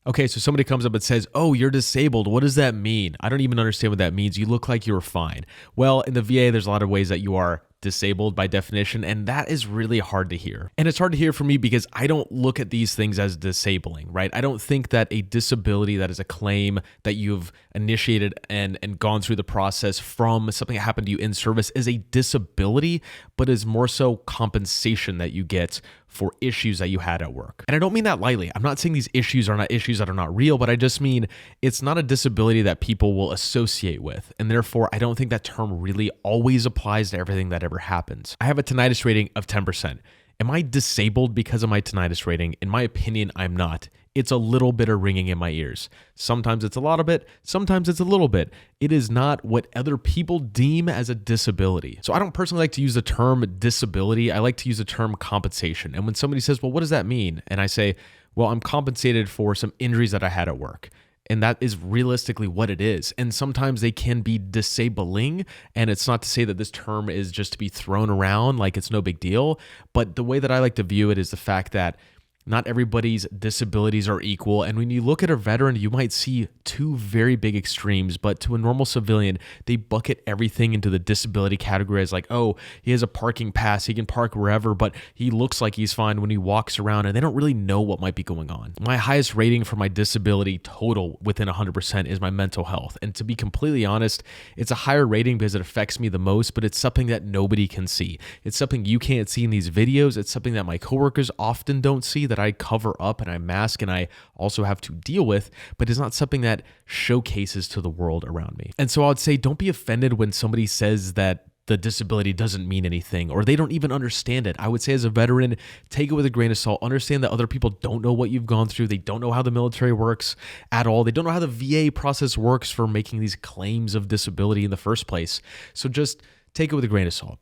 Okay, so somebody comes up and says, "Oh, you're disabled. What does that mean?" I don't even understand what that means. You look like you're fine. Well, in the VA, there's a lot of ways that you are disabled by definition, and that is really hard to hear. And it's hard to hear for me because I don't look at these things as disabling, right? I don't think that a disability that is a claim that you've initiated and gone through the process from something that happened to you in service is a disability, but is more so compensation that you get for issues that you had at work. And I don't mean that lightly. I'm not saying these issues are not issues that are not real, but I just mean it's not a disability that people will associate with. And therefore, I don't think that term really always applies to everything that ever happens. I have a tinnitus rating of 10%. Am I disabled because of my tinnitus rating? In my opinion, I'm not. It's a little bit of ringing in my ears. Sometimes it's a lot of it, sometimes it's a little bit. It is not what other people deem as a disability. So I don't personally like to use the term disability. I like to use the term compensation. And when somebody says, "Well, what does that mean?" And I say, "Well, I'm compensated for some injuries that I had at work." And that is realistically what it is. And sometimes they can be disabling. And it's not to say that this term is just to be thrown around like it's no big deal. But the way that I like to view it is the fact that not everybody's disabilities are equal. And when you look at a veteran, you might see two very big extremes, but to a normal civilian, they bucket everything into the disability category as like, oh, he has a parking pass, he can park wherever, but he looks like he's fine when he walks around, and they don't really know what might be going on. My highest rating for my disability total within 100% is my mental health. And to be completely honest, it's a higher rating because it affects me the most, but it's something that nobody can see. It's something you can't see in these videos. It's something that my coworkers often don't see, that I cover up and I mask and I also have to deal with, but it's not something that showcases to the world around me. And so I would say, don't be offended when somebody says that the disability doesn't mean anything or they don't even understand it. I would say as a veteran, take it with a grain of salt. Understand that other people don't know what you've gone through. They don't know how the military works at all. They don't know how the VA process works for making these claims of disability in the first place. So just take it with a grain of salt.